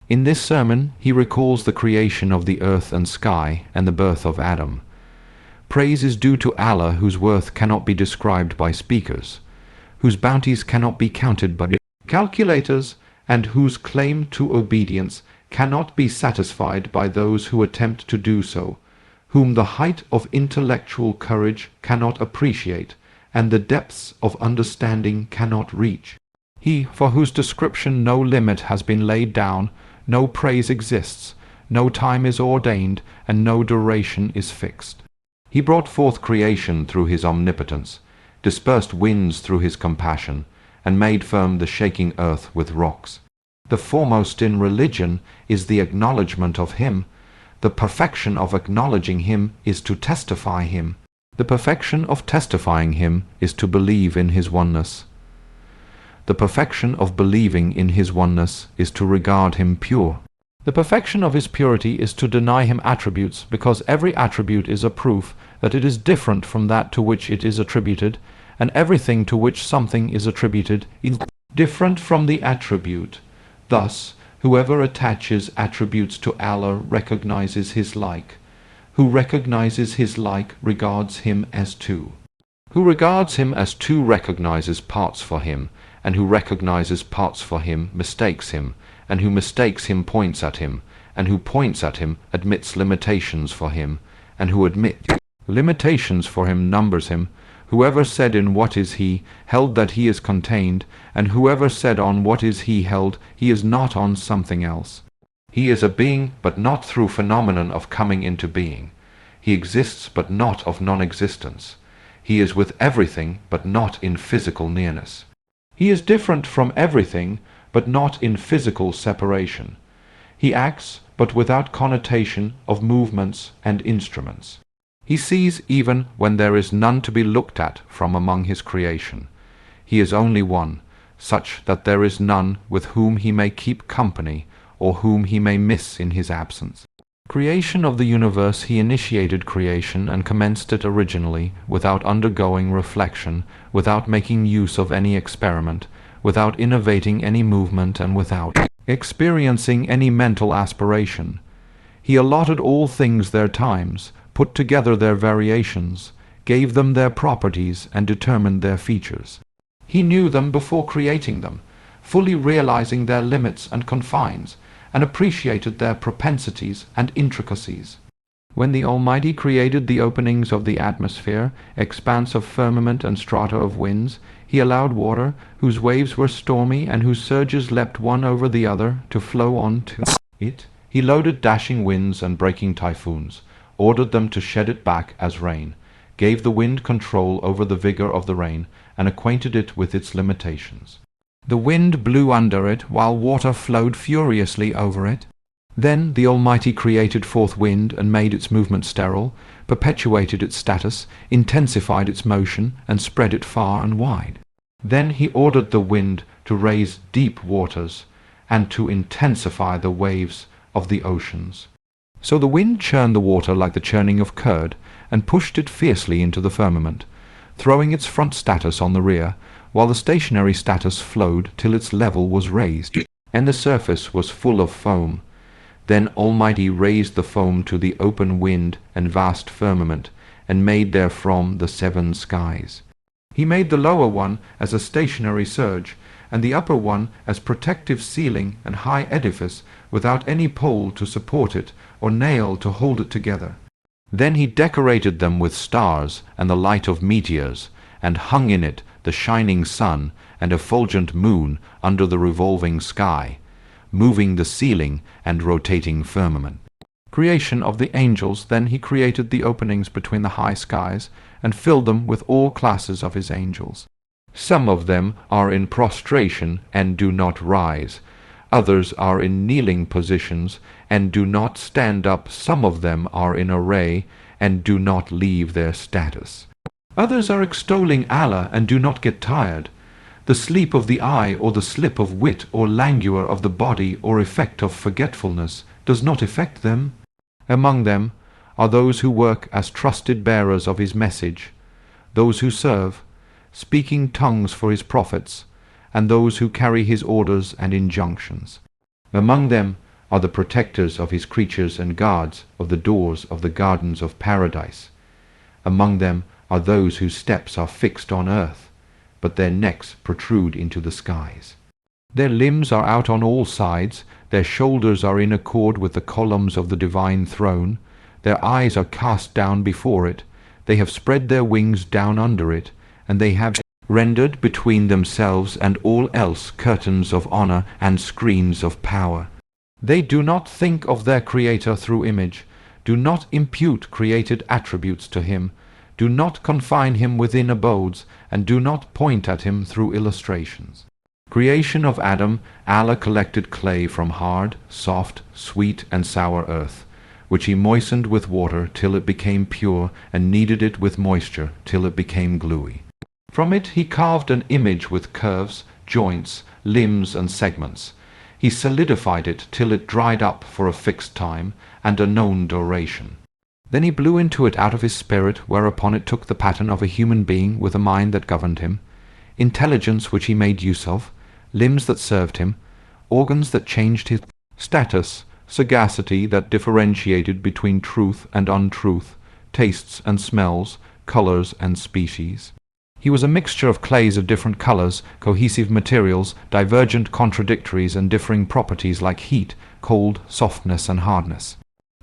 In this sermon, he recalls the creation of the earth and sky and the birth of Adam. Praise is due to Allah, whose worth cannot be described by speakers, whose bounties cannot be counted by calculators, and whose claim to obedience cannot be satisfied by those who attempt to do so, whom the height of intellectual courage cannot appreciate, and the depths of understanding cannot reach. He for whose description no limit has been laid down, no praise exists, no time is ordained, and no duration is fixed. He brought forth creation through his omnipotence, dispersed winds through his compassion, and made firm the shaking earth with rocks. The foremost in religion is the acknowledgment of him. The perfection of acknowledging him is to testify him. The perfection of testifying him is to believe in his oneness. The perfection of believing in his oneness is to regard him pure. The perfection of his purity is to deny him attributes, because every attribute is a proof that it is different from that to which it is attributed, and everything to which something is attributed is different from the attribute. Thus, whoever attaches attributes to Allah recognizes his like. Who recognizes his like regards him as two. Who regards him as two recognizes parts for him, and who recognizes parts for him mistakes him, and who mistakes him points at him, and who points at him admits limitations for him, and who admits limitations for him numbers him. Whoever said in what is he, held that he is contained, and whoever said on what is he held, he is not on something else. He is a being, but not through phenomenon of coming into being. He exists, but not of non-existence. He is with everything, but not in physical nearness. He is different from everything, but not in physical separation. He acts, but without connotation of movements and instruments. He sees even when there is none to be looked at from among his creation. He is only one, such that there is none with whom he may keep company, or whom he may miss in his absence. Creation of the universe, he initiated creation and commenced it originally, without undergoing reflection, without making use of any experiment, without innovating any movement, and without experiencing any mental aspiration. He allotted all things their times, put together their variations, gave them their properties, and determined their features. He knew them before creating them, fully realizing their limits and confines, and appreciated their propensities and intricacies. When the Almighty created the openings of the atmosphere, expanse of firmament and strata of winds, he allowed water, whose waves were stormy and whose surges leapt one over the other, to flow on to it. He loaded dashing winds and breaking typhoons, ordered them to shed it back as rain, gave the wind control over the vigor of the rain, and acquainted it with its limitations. The wind blew under it, while water flowed furiously over it. Then the Almighty created forth wind and made its movement sterile, perpetuated its status, intensified its motion, and spread it far and wide. Then he ordered the wind to raise deep waters, and to intensify the waves of the oceans. So the wind churned the water like the churning of curd, and pushed it fiercely into the firmament, throwing its front status on the rear, while the stationary status flowed till its level was raised, and the surface was full of foam. Then Almighty raised the foam to the open wind and vast firmament, and made therefrom the 7 skies. He made the lower one as a stationary surge, and the upper one as protective ceiling and high edifice, without any pole to support it, or nail to hold it together. Then he decorated them with stars and the light of meteors, and hung in it the shining sun and effulgent moon under the revolving sky, moving the ceiling and rotating firmament. Creation of the angels. Then he created the openings between the high skies, and filled them with all classes of his angels. Some of them are in prostration and do not rise. Others are in kneeling positions and do not stand up. Some of them are in array and do not leave their status. Others are extolling Allah and do not get tired. The sleep of the eye, or the slip of wit, or languor of the body, or effect of forgetfulness, does not affect them. Among them are those who work as trusted bearers of his message, those who serve, speaking tongues for his prophets, and those who carry his orders and injunctions. Among them are the protectors of his creatures and guards of the doors of the gardens of paradise. Among them are those whose steps are fixed on earth, but their necks protrude into the skies. Their limbs are out on all sides, their shoulders are in accord with the columns of the divine throne, their eyes are cast down before it, they have spread their wings down under it, and they have rendered between themselves and all else curtains of honor and screens of power. They do not think of their Creator through image, do not impute created attributes to him, do not confine him within abodes, and do not point at him through illustrations. Creation of Adam, Allah collected clay from hard, soft, sweet, and sour earth, which he moistened with water till it became pure, and kneaded it with moisture till it became gluey. From it he carved an image with curves, joints, limbs, and segments. He solidified it till it dried up for a fixed time and a known duration. Then he blew into it out of his spirit, whereupon it took the pattern of a human being with a mind that governed him, intelligence which he made use of, limbs that served him, organs that changed his status, sagacity that differentiated between truth and untruth, tastes and smells, colors and species. He was a mixture of clays of different colors, cohesive materials, divergent contradictories and differing properties like heat, cold, softness and hardness.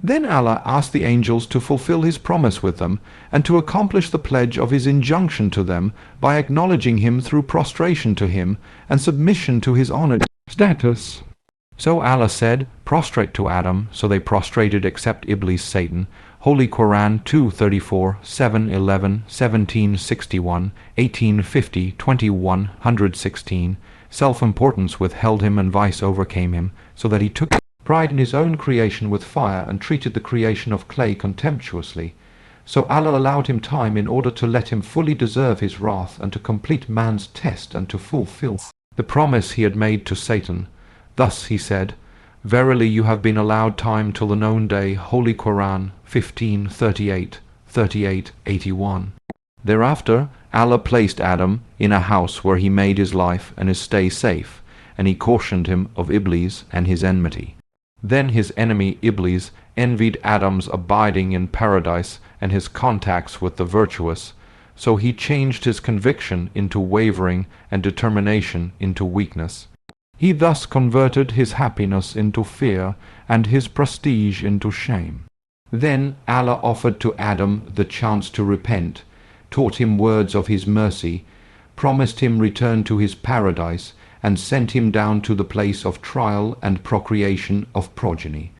Then Allah asked the angels to fulfill his promise with them, and to accomplish the pledge of his injunction to them by acknowledging him through prostration to him and submission to his honored status. So Allah said, "Prostrate to Adam," so they prostrated except Iblis, Satan. Holy Quran 2:34, 7:11, 17:61, 18:50, 21:116. Self-importance withheld him and vice overcame him, so that he took pride in his own creation with fire and treated the creation of clay contemptuously. So Allah allowed him time in order to let him fully deserve his wrath and to complete man's test and to fulfill the promise he had made to Satan. Thus he said, "Verily you have been allowed time till the known day." Holy Quran 15:38, 38:81. Thereafter Allah placed Adam in a house where he made his life and his stay safe, and he cautioned him of Iblis and his enmity. Then his enemy Iblis envied Adam's abiding in paradise and his contacts with the virtuous, so he changed his conviction into wavering and determination into weakness. He thus converted his happiness into fear and his prestige into shame. Then Allah offered to Adam the chance to repent, taught him words of his mercy, promised him return to his paradise, and sent him down to the place of trial and procreation of progeny.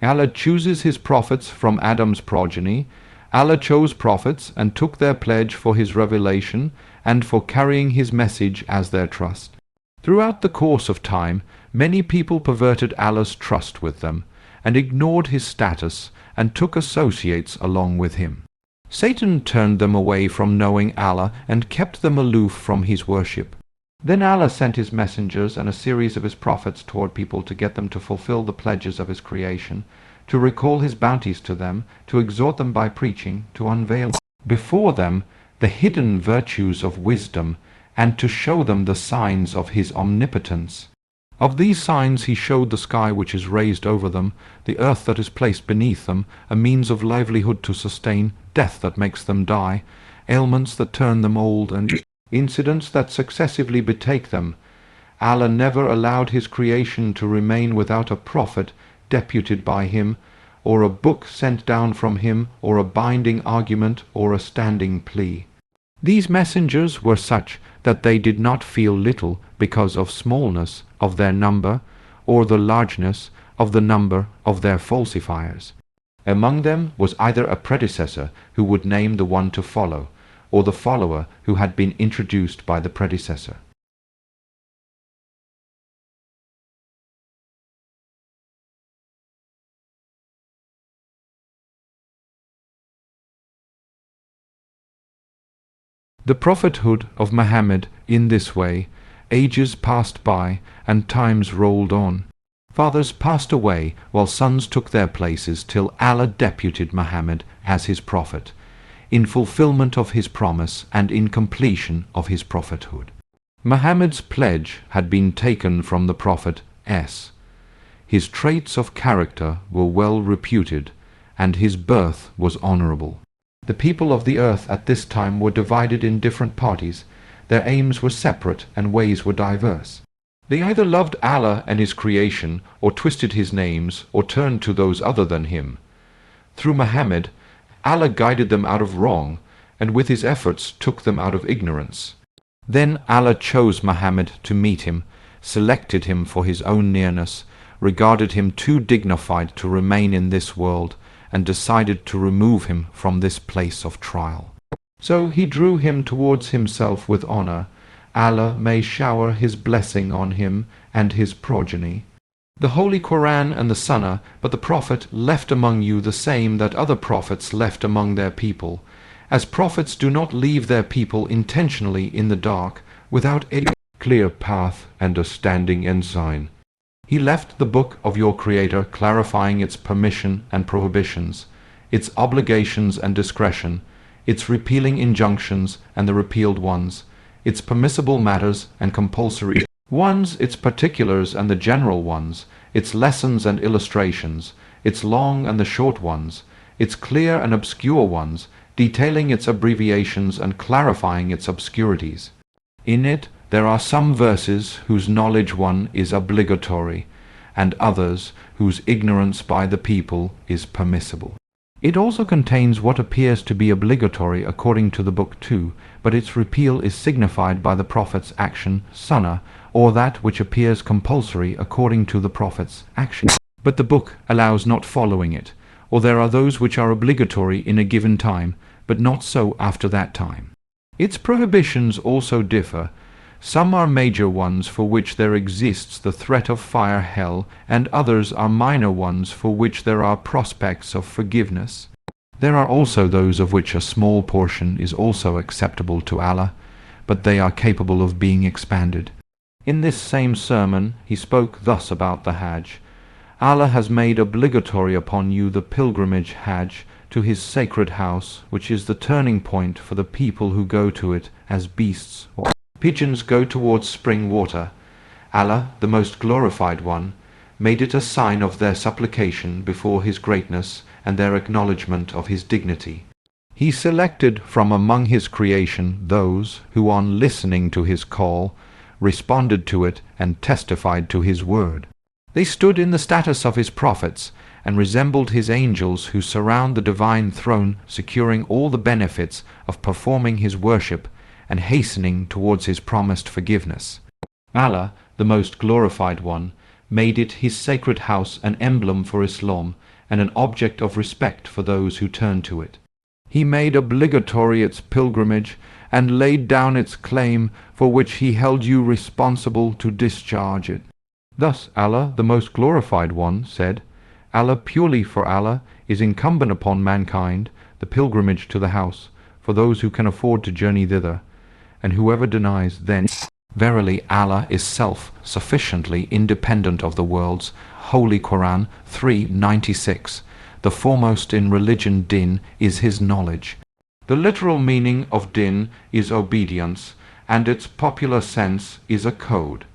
Allah chooses his prophets from Adam's progeny. Allah chose prophets and took their pledge for his revelation and for carrying his message as their trust. Throughout the course of time, many people perverted Allah's trust with them, and ignored his status, and took associates along with him. Satan turned them away from knowing Allah and kept them aloof from his worship. Then Allah sent his messengers and a series of his prophets toward people to get them to fulfill the pledges of his creation, to recall his bounties to them, to exhort them by preaching, to unveil before them the hidden virtues of wisdom, and to show them the signs of his omnipotence. Of these signs he showed the sky which is raised over them, the earth that is placed beneath them, a means of livelihood to sustain, death that makes them die, ailments that turn them old, and incidents that successively betake them. Allah never allowed his creation to remain without a prophet deputed by him, or a book sent down from him, or a binding argument, or a standing plea. These messengers were such that they did not feel little because of smallness of their number, or the largeness of the number of their falsifiers. Among them was either a predecessor who would name the one to follow, or the follower who had been introduced by the predecessor. The prophethood of Muhammad in this way, ages passed by and times rolled on. Fathers passed away while sons took their places till Allah deputed Muhammad as his prophet, in fulfillment of his promise and in completion of his prophethood. Muhammad's pledge had been taken from the prophet S. His traits of character were well reputed, and his birth was honorable. The people of the earth at this time were divided in different parties. Their aims were separate and ways were diverse. They either loved Allah and his creation, or twisted his names, or turned to those other than him. Through Muhammad, Allah guided them out of wrong, and with his efforts took them out of ignorance. Then Allah chose Muhammad to meet him, selected him for his own nearness, regarded him too dignified to remain in this world, and decided to remove him from this place of trial. So he drew him towards himself with honor. Allah may shower his blessing on him and his progeny. The Holy Quran and the Sunnah, but the Prophet left among you the same that other prophets left among their people, as prophets do not leave their people intentionally in the dark, without a clear path and a standing ensign. He left the book of your Creator clarifying its permission and prohibitions, its obligations and discretion, its repealing injunctions and the repealed ones, its permissible matters and compulsory ones, its particulars and the general ones, its lessons and illustrations, its long and the short ones, its clear and obscure ones, detailing its abbreviations and clarifying its obscurities. In it there are some verses whose knowledge one is obligatory, and others whose ignorance by the people is permissible. It also contains what appears to be obligatory according to the book too, but its repeal is signified by the Prophet's action, sunnah, or that which appears compulsory according to the Prophet's action. But the book allows not following it, or there are those which are obligatory in a given time, but not so after that time. Its prohibitions also differ. Some are major ones for which there exists the threat of fire, hell, and others are minor ones for which there are prospects of forgiveness. There are also those of which a small portion is also acceptable to Allah, but they are capable of being expanded. In this same sermon he spoke thus about the Hajj. Allah has made obligatory upon you the pilgrimage Hajj to his sacred house, which is the turning point for the people who go to it as beasts or pigeons go towards spring water. Allah, the most glorified one, made it a sign of their supplication before his greatness and their acknowledgment of his dignity. He selected from among his creation those who, on listening to his call, responded to it and testified to his word. They stood in the status of his prophets and resembled his angels who surround the divine throne, securing all the benefits of performing his worship and hastening towards his promised forgiveness. Allah, the most glorified one, made it his sacred house an emblem for Islam and an object of respect for those who turn to it. He made obligatory its pilgrimage and laid down its claim for which he held you responsible to discharge it. Thus Allah, the most glorified one, said, Allah, purely for Allah, is incumbent upon mankind the pilgrimage to the house, for those who can afford to journey thither, and whoever denies, then verily Allah is self-sufficiently independent of the worlds. Holy Quran 3:96. The foremost in religion, din, is his knowledge. The literal meaning of din is obedience, and its popular sense is a code.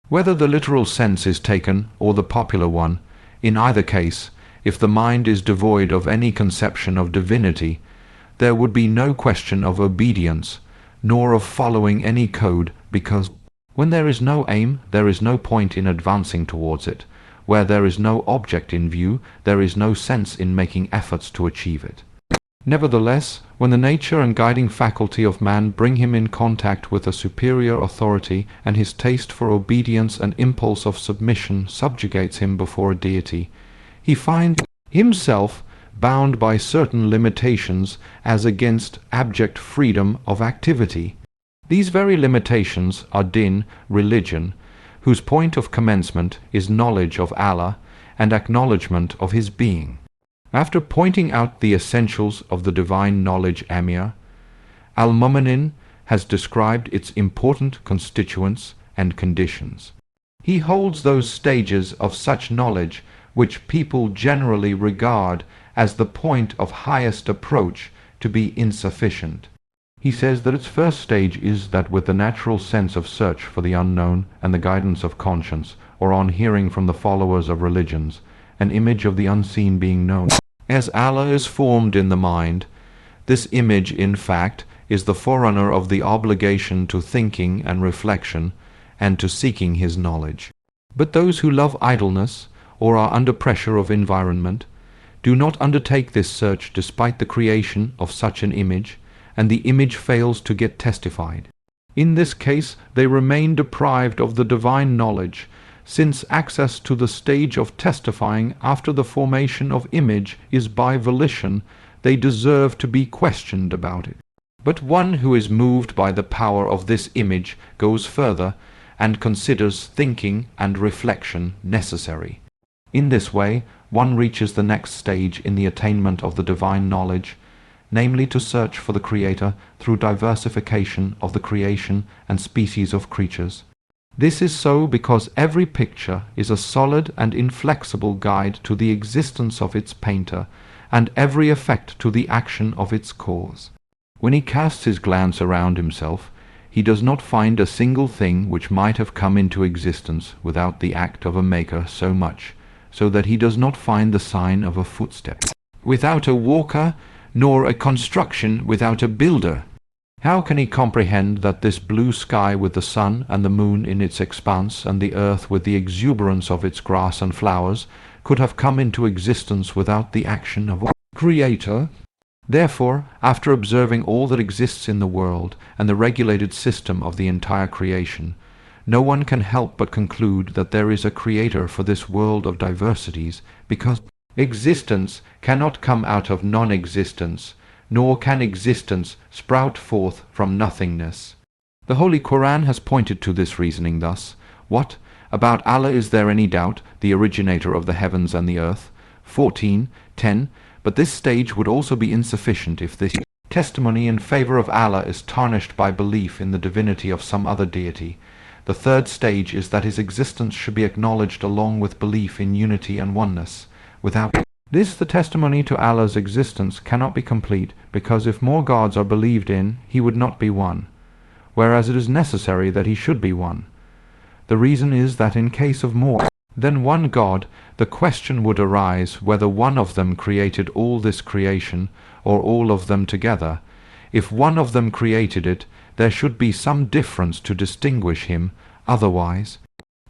Whether the literal sense is taken or the popular one, in either case, if the mind is devoid of any conception of divinity, there would be no question of obedience, nor of following any code, because when there is no aim, there is no point in advancing towards it. Where there is no object in view, there is no sense in making efforts to achieve it. Nevertheless, when the nature and guiding faculty of man bring him in contact with a superior authority, and his taste for obedience and impulse of submission subjugates him before a deity, he finds himself bound by certain limitations as against abject freedom of activity. These very limitations are din, religion, whose point of commencement is knowledge of Allah and acknowledgement of his being. After pointing out the essentials of the divine knowledge Amir, Al-Mu'minin has described its important constituents and conditions. He holds those stages of such knowledge which people generally regard as the point of highest approach to be insufficient. He says that its first stage is that with the natural sense of search for the unknown and the guidance of conscience, or on hearing from the followers of religions, an image of the unseen being known. As Allah is formed in the mind, this image, in fact, is the forerunner of the obligation to thinking and reflection, and to seeking His knowledge. But those who love idleness, or are under pressure of environment, do not undertake this search despite the creation of such an image, and the image fails to get testified. In this case, they remain deprived of the divine knowledge, since access to the stage of testifying after the formation of image is by volition. They deserve to be questioned about it. But one who is moved by the power of this image goes further and considers thinking and reflection necessary. In this way, one reaches the next stage in the attainment of the divine knowledge, namely to search for the Creator through diversification of the creation and species of creatures. This is so because every picture is a solid and inflexible guide to the existence of its painter, and every effect to the action of its cause. When he casts his glance around himself, he does not find a single thing which might have come into existence without the act of a maker so much, so that he does not find the sign of a footstep without a walker, nor a construction without a builder. How can he comprehend that this blue sky with the sun and the moon in its expanse, and the earth with the exuberance of its grass and flowers, could have come into existence without the action of a Creator? Therefore, after observing all that exists in the world, and the regulated system of the entire creation, no one can help but conclude that there is a Creator for this world of diversities, because existence cannot come out of non-existence, nor can existence sprout forth from nothingness. The Holy Quran has pointed to this reasoning thus: What? About Allah is there any doubt, the originator of the heavens and the earth? 14:10. But this stage would also be insufficient if this testimony in favor of Allah is tarnished by belief in the divinity of some other deity. The third stage is that His existence should be acknowledged along with belief in unity and oneness. Without this, the testimony to Allah's existence cannot be complete, because if more gods are believed in, He would not be one, whereas it is necessary that He should be one. The reason is that in case of more than one God, the question would arise whether one of them created all this creation, or all of them together. If one of them created it, there should be some difference to distinguish Him, otherwise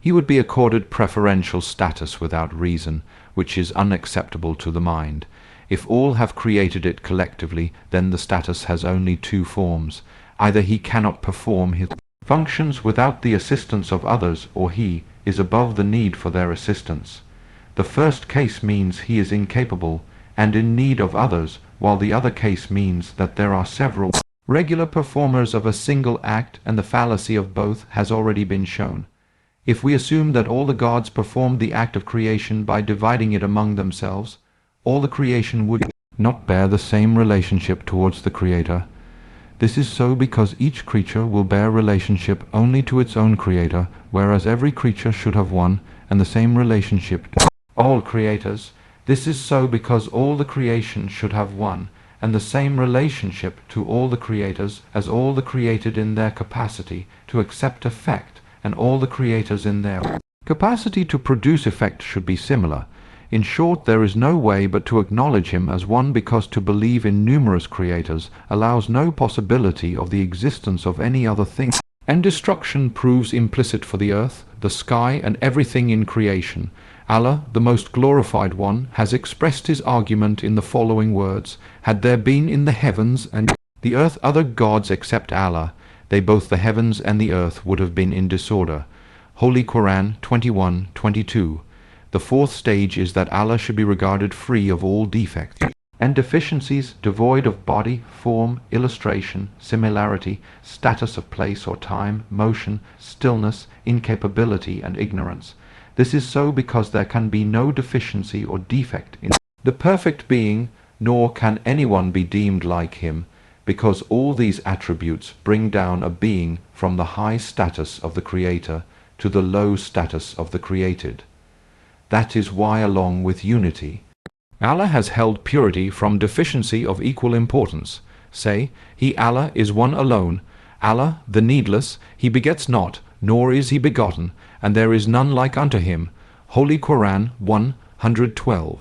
He would be accorded preferential status without reason, which is unacceptable to the mind. If all have created it collectively, then the status has only two forms. Either He cannot perform His functions without the assistance of others, or He is above the need for their assistance. The first case means He is incapable and in need of others, while the other case means that there are several regular performers of a single act, and the fallacy of both has already been shown. If we assume that all the gods performed the act of creation by dividing it among themselves, all the creation would not bear the same relationship towards the Creator. This is so because each creature will bear relationship only to its own Creator, whereas every creature should have one and the same relationship to all creators. This is so because all the creation should have one and the same relationship to all the creators as all the created in their capacity to accept effect, and all the creators in their capacity to produce effect should be similar. In short, there is no way but to acknowledge Him as one, because to believe in numerous creators allows no possibility of the existence of any other thing, and destruction proves implicit for the earth, the sky, and everything in creation. Allah, the most glorified one, has expressed His argument in the following words: Had there been in the heavens and the earth other gods except Allah, they, both the heavens and the earth, would have been in disorder. Holy Quran 21:22. The fourth stage is that Allah should be regarded free of all defects and deficiencies, devoid of body, form, illustration, similarity, status of place or time, motion, stillness, incapability, and ignorance. This is so because there can be no deficiency or defect in the perfect being, nor can anyone be deemed like Him, because all these attributes bring down a being from the high status of the Creator to the low status of the created. That is why, along with unity, Allah has held purity from deficiency of equal importance, Say, He Allah is one alone, Allah, the needless, He begets not, nor is He begotten, and there is none like unto Him. Holy Quran 112.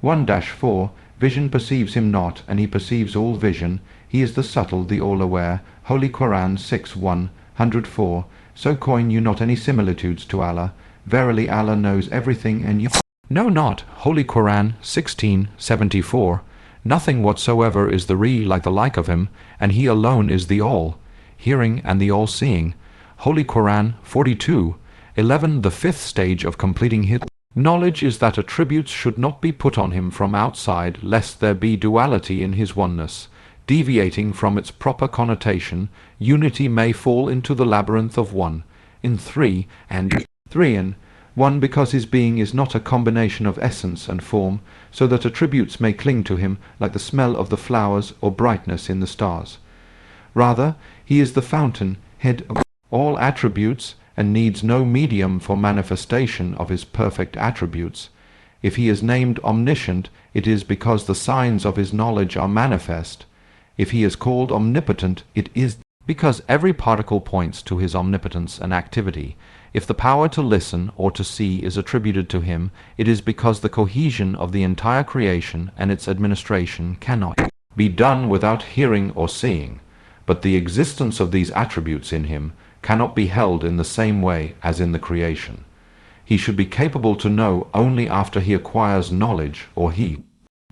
1-4 Vision perceives Him not, and He perceives all vision. He is the subtle, the all-aware. Holy Quran 6-104. So coin you not any similitudes to Allah. Verily Allah knows everything, and you know not. Holy Quran 16-74. Nothing whatsoever is the like the like of Him, and He alone is the all, hearing and the all-seeing. Holy Quran 42:11. The fifth stage of completing His knowledge is that attributes should not be put on Him from outside, lest there be duality in His oneness. Deviating from its proper connotation, unity may fall into the labyrinth of one in three and 1, because His being is not a combination of essence and form, so that attributes may cling to Him like the smell of the flowers or brightness in the stars. Rather, He is the fountain, head of all attributes, and needs no medium for manifestation of His perfect attributes. If He is named omniscient, it is because the signs of His knowledge are manifest. If He is called omnipotent, it is because every particle points to His omnipotence and activity. If the power to listen or to see is attributed to Him, it is because the cohesion of the entire creation and its administration cannot be done without hearing or seeing. But the existence of these attributes in Him cannot be held in the same way as in the creation. He should be capable to know only after he acquires knowledge, or he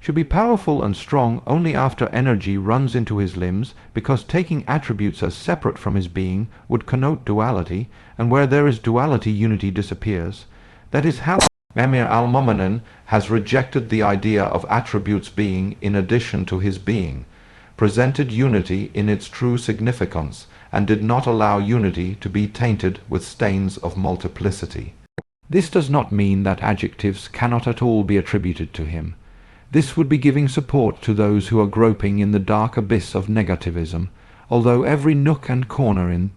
should be powerful and strong only after energy runs into his limbs, because taking attributes as separate from his being would connote duality, and where there is duality, unity disappears. That is how Emir al-Mu'minin has rejected the idea of attributes being in addition to his being, presented unity in its true significance, and did not allow unity to be tainted with stains of multiplicity. This does not mean that adjectives cannot at all be attributed to Him. This would be giving support to those who are groping in the dark abyss of negativism, although every nook and corner in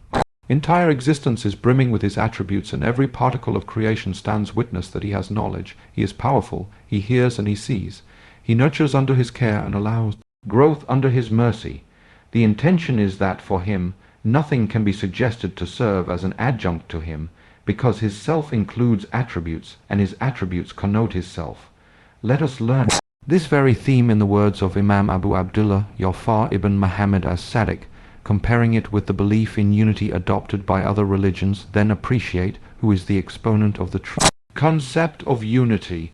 entire existence is brimming with His attributes, and every particle of creation stands witness that He has knowledge, He is powerful, He hears and He sees. He nurtures under His care and allows growth under His mercy. The intention is that for Him nothing can be suggested to serve as an adjunct to Him, because His self includes attributes, and His attributes connote His self. Let us learn this very theme in the words of Imam Abu Abdullah Jafar ibn Muhammad as-Sadiq, comparing it with the belief in unity adopted by other religions, then appreciate who is the exponent of the true concept of unity.